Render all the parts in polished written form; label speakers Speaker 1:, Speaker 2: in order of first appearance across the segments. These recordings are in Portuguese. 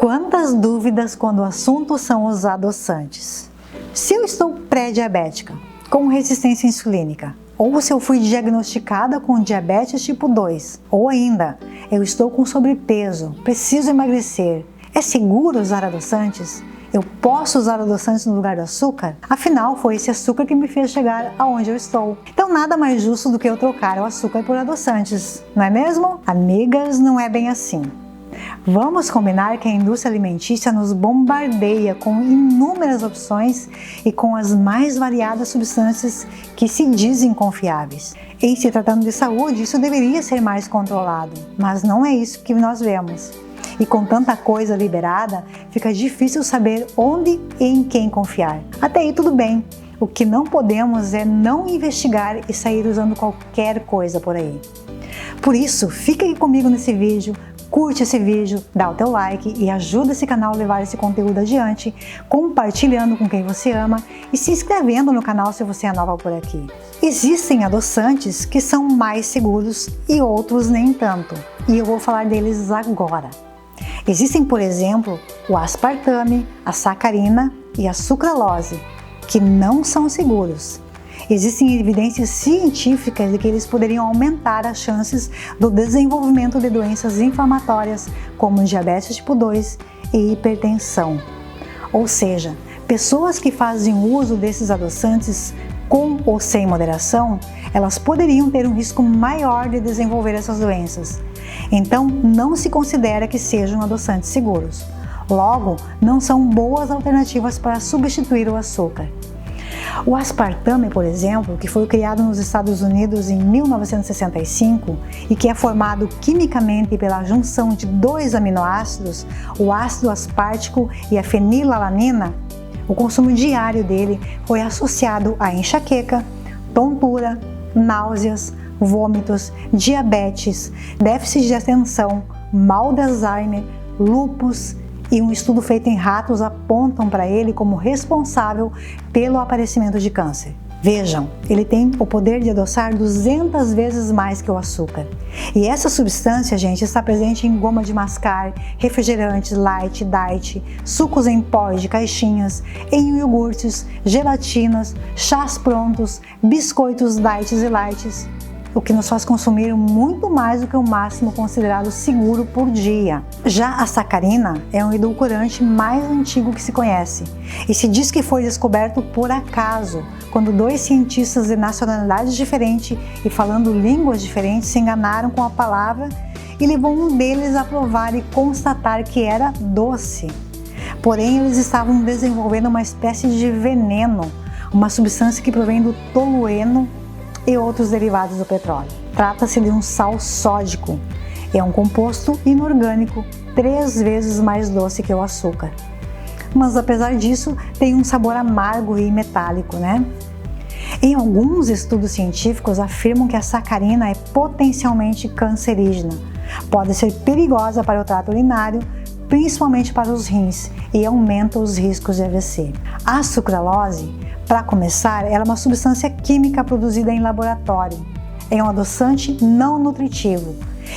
Speaker 1: Quantas dúvidas quando o assunto são os adoçantes. Se eu estou pré-diabética, com resistência insulínica, ou se eu fui diagnosticada com diabetes tipo 2, ou ainda, eu estou com sobrepeso, preciso emagrecer, é seguro usar adoçantes? Eu posso usar adoçantes no lugar do açúcar? Afinal, foi esse açúcar que me fez chegar aonde eu estou. Então, nada mais justo do que eu trocar o açúcar por adoçantes, não é mesmo? Amigas, não é bem assim. Vamos combinar que a indústria alimentícia nos bombardeia com inúmeras opções e com as mais variadas substâncias que se dizem confiáveis. Em se tratando de saúde, isso deveria ser mais controlado, mas não é isso que nós vemos. E com tanta coisa liberada, fica difícil saber onde e em quem confiar. Até aí tudo bem, o que não podemos é não investigar e sair usando qualquer coisa por aí. Por isso, fica aqui comigo nesse vídeo, curte esse vídeo, dá o teu like e ajuda esse canal a levar esse conteúdo adiante, compartilhando com quem você ama e se inscrevendo no canal se você é nova por aqui. Existem adoçantes que são mais seguros e outros nem tanto, e eu vou falar deles agora. Existem, por exemplo, o aspartame, a sacarina e a sucralose, que não são seguros. Existem evidências científicas de que eles poderiam aumentar as chances do desenvolvimento de doenças inflamatórias, como diabetes tipo 2 e hipertensão. Ou seja, pessoas que fazem uso desses adoçantes com ou sem moderação, elas poderiam ter um risco maior de desenvolver essas doenças. Então, não se considera que sejam adoçantes seguros. Logo, não são boas alternativas para substituir o açúcar. O aspartame, por exemplo, que foi criado nos Estados Unidos em 1965 e que é formado quimicamente pela junção de dois aminoácidos, o ácido aspartico e a fenilalanina, o consumo diário dele foi associado a enxaqueca, tontura, náuseas, vômitos, diabetes, déficit de atenção, mal de Alzheimer, lúpus, e um estudo feito em ratos apontam para ele como responsável pelo aparecimento de câncer. Vejam, ele tem o poder de adoçar 200 vezes mais que o açúcar. E essa substância, gente, está presente em goma de mascar, refrigerantes, light, diet, sucos em pó e de caixinhas, em iogurtes, gelatinas, chás prontos, biscoitos diets e lights, o que nos faz consumir muito mais do que o máximo considerado seguro por dia. Já a sacarina é um edulcorante mais antigo que se conhece e se diz que foi descoberto por acaso, quando dois cientistas de nacionalidades diferentes e falando línguas diferentes se enganaram com a palavra e levou um deles a provar e constatar que era doce. Porém, eles estavam desenvolvendo uma espécie de veneno, uma substância que provém do tolueno e outros derivados do petróleo. Trata-se de um sal sódico. É um composto inorgânico 3 vezes mais doce que o açúcar. Mas apesar disso, tem um sabor amargo e metálico, né? Em alguns estudos científicos afirmam que a sacarina é potencialmente cancerígena. Pode ser perigosa para o trato urinário, principalmente para os rins, e aumenta os riscos de AVC. A sucralose, para começar, ela é uma substância química produzida em laboratório. É um adoçante não nutritivo.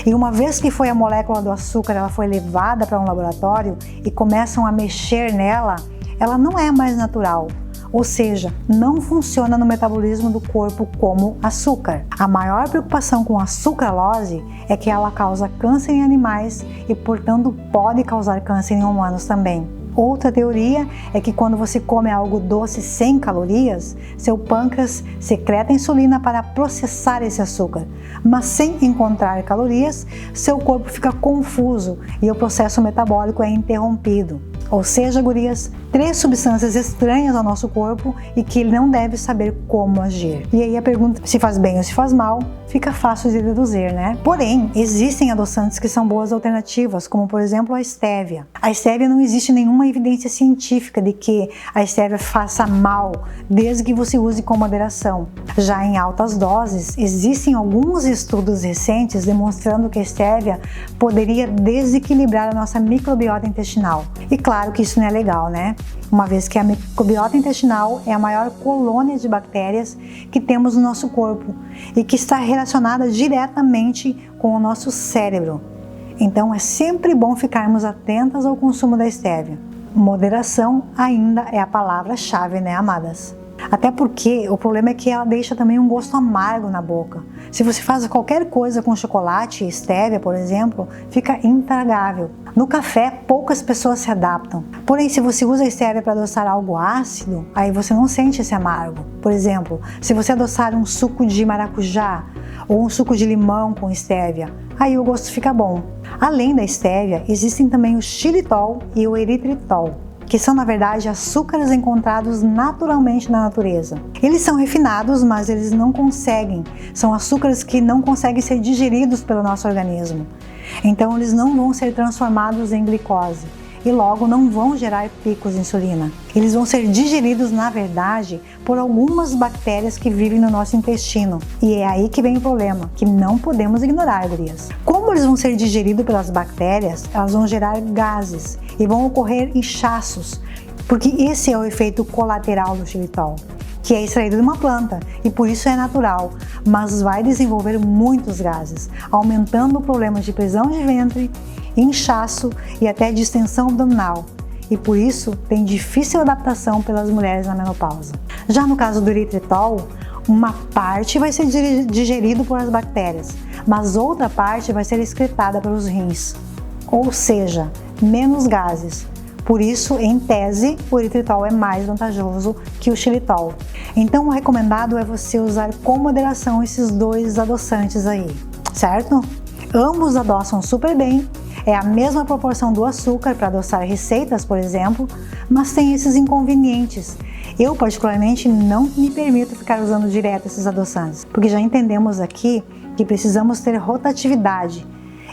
Speaker 1: E uma vez que a molécula do açúcar ela foi levada para um laboratório e começam a mexer nela, ela não é mais natural. Ou seja, não funciona no metabolismo do corpo como açúcar. A maior preocupação com a sucralose é que ela causa câncer em animais e, portanto, pode causar câncer em humanos também. Outra teoria é que quando você come algo doce sem calorias, seu pâncreas secreta insulina para processar esse açúcar, mas sem encontrar calorias, seu corpo fica confuso e o processo metabólico é interrompido. Ou seja, gurias, 3 substâncias estranhas ao nosso corpo e que ele não deve saber como agir. E aí a pergunta se faz bem ou se faz mal, fica fácil de deduzir, né? Porém, existem adoçantes que são boas alternativas, como por exemplo a estévia. A estévia não existe nenhuma evidência científica de que a estévia faça mal, desde que você use com moderação. Já em altas doses, existem alguns estudos recentes demonstrando que a estévia poderia desequilibrar a nossa microbiota intestinal. E claro que isso não é legal, né? Uma vez que a microbiota intestinal é a maior colônia de bactérias que temos no nosso corpo e que está relacionada diretamente com o nosso cérebro. Então é sempre bom ficarmos atentas ao consumo da estévia. Moderação ainda é a palavra-chave, né, amadas? Até porque o problema é que ela deixa também um gosto amargo na boca. Se você faz qualquer coisa com chocolate e estévia, por exemplo, fica intragável. No café, poucas pessoas se adaptam. Porém, se você usa a estévia para adoçar algo ácido, aí você não sente esse amargo. Por exemplo, se você adoçar um suco de maracujá ou um suco de limão com estévia, aí o gosto fica bom. Além da estévia, existem também o xilitol e o eritritol, que são, na verdade, açúcares encontrados naturalmente na natureza. Eles são refinados, mas eles não conseguem. São açúcares que não conseguem ser digeridos pelo nosso organismo. Então, eles não vão ser transformados em glicose e logo não vão gerar picos de insulina. Eles vão ser digeridos, na verdade, por algumas bactérias que vivem no nosso intestino. E é aí que vem o problema, que não podemos ignorar, gurias. Como eles vão ser digeridos pelas bactérias, elas vão gerar gases e vão ocorrer inchaços, porque esse é o efeito colateral do xilitol, que é extraído de uma planta e por isso é natural, mas vai desenvolver muitos gases, aumentando problemas de prisão de ventre, inchaço e até distensão abdominal. E por isso tem difícil adaptação pelas mulheres na menopausa. Já no caso do eritritol, uma parte vai ser digerido por as bactérias, mas outra parte vai ser excretada pelos rins, ou seja, menos gases. Por isso, em tese, o eritritol é mais vantajoso que o xilitol. Então, o recomendado é você usar com moderação esses dois adoçantes aí, certo? Ambos adoçam super bem, é a mesma proporção do açúcar para adoçar receitas, por exemplo, mas tem esses inconvenientes. Eu, particularmente, não me permito ficar usando direto esses adoçantes, porque já entendemos aqui que precisamos ter rotatividade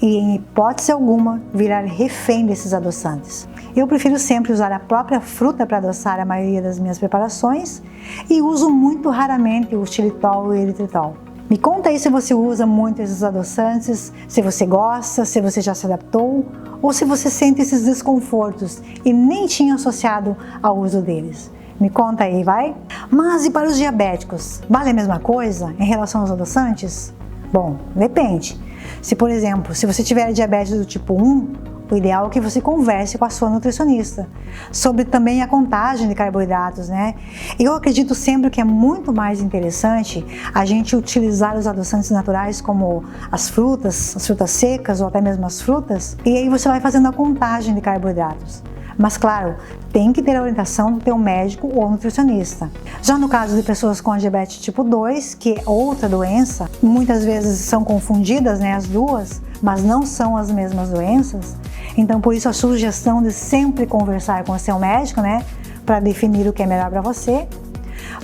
Speaker 1: e, em hipótese alguma, virar refém desses adoçantes. Eu prefiro sempre usar a própria fruta para adoçar a maioria das minhas preparações e uso muito raramente o xilitol e o eritritol. Me conta aí se você usa muito esses adoçantes, se você gosta, se você já se adaptou ou se você sente esses desconfortos e nem tinha associado ao uso deles. Me conta aí, vai? Mas e para os diabéticos? Vale a mesma coisa em relação aos adoçantes? Bom, depende. Se, por exemplo, se você tiver diabetes do tipo 1, o ideal é que você converse com a sua nutricionista sobre também a contagem de carboidratos, né? Eu acredito sempre que é muito mais interessante a gente utilizar os adoçantes naturais como as frutas secas ou até mesmo as frutas, e aí você vai fazendo a contagem de carboidratos. Mas claro, tem que ter a orientação do teu médico ou nutricionista. Já no caso de pessoas com diabetes tipo 2, que é outra doença, muitas vezes são confundidas, né, as duas, mas não são as mesmas doenças. Então, por isso a sugestão de sempre conversar com o seu médico, né, para definir o que é melhor para você.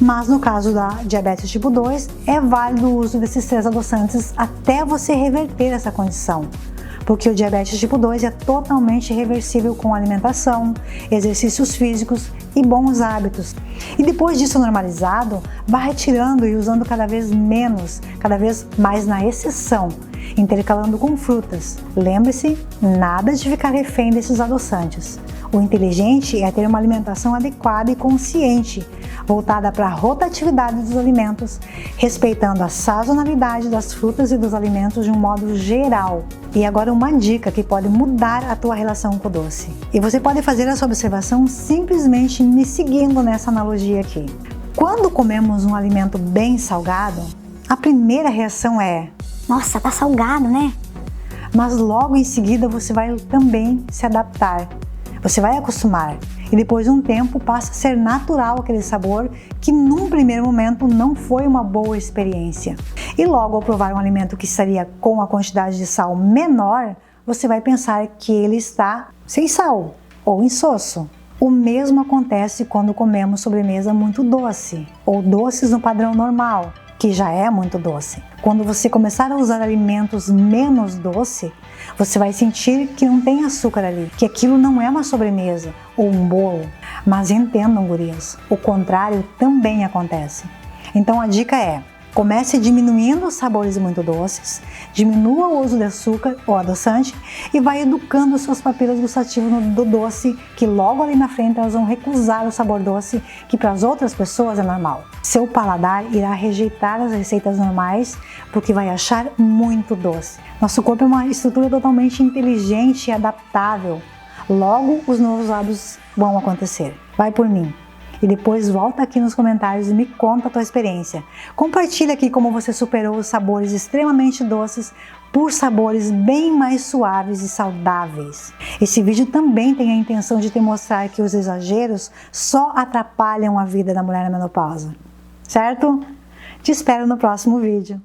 Speaker 1: Mas no caso da diabetes tipo 2, é válido o uso desses 3 adoçantes até você reverter essa condição. Porque o diabetes tipo 2 é totalmente reversível com alimentação, exercícios físicos e bons hábitos. E depois disso normalizado, vai retirando e usando cada vez menos, cada vez mais na exceção, intercalando com frutas. Lembre-se, nada de ficar refém desses adoçantes. O inteligente é ter uma alimentação adequada e consciente, voltada para a rotatividade dos alimentos, respeitando a sazonalidade das frutas e dos alimentos de um modo geral. E agora uma dica que pode mudar a tua relação com o doce. E você pode fazer essa observação simplesmente me seguindo nessa analogia aqui. Quando comemos um alimento bem salgado, a primeira reação é: nossa, tá salgado, né? Mas logo em seguida você vai também se adaptar. Você vai acostumar e depois de um tempo passa a ser natural aquele sabor que num primeiro momento não foi uma boa experiência. E logo ao provar um alimento que estaria com a quantidade de sal menor, você vai pensar que ele está sem sal ou insosso. O mesmo acontece quando comemos sobremesa muito doce ou doces no padrão normal, que já é muito doce. Quando você começar a usar alimentos menos doce, você vai sentir que não tem açúcar ali, que aquilo não é uma sobremesa ou um bolo. Mas entendam, gurias, o contrário também acontece. Então a dica é: Comece diminuindo os sabores muito doces, diminua o uso de açúcar ou adoçante e vai educando suas papilas gustativas do doce, que logo ali na frente elas vão recusar o sabor doce, que para as outras pessoas é normal. Seu paladar irá rejeitar as receitas normais porque vai achar muito doce. Nosso corpo é uma estrutura totalmente inteligente e adaptável. Logo, os novos hábitos vão acontecer. Vai por mim. E depois volta aqui nos comentários e me conta a tua experiência. Compartilha aqui como você superou os sabores extremamente doces por sabores bem mais suaves e saudáveis. Esse vídeo também tem a intenção de te mostrar que os exageros só atrapalham a vida da mulher na menopausa. Certo? Te espero no próximo vídeo.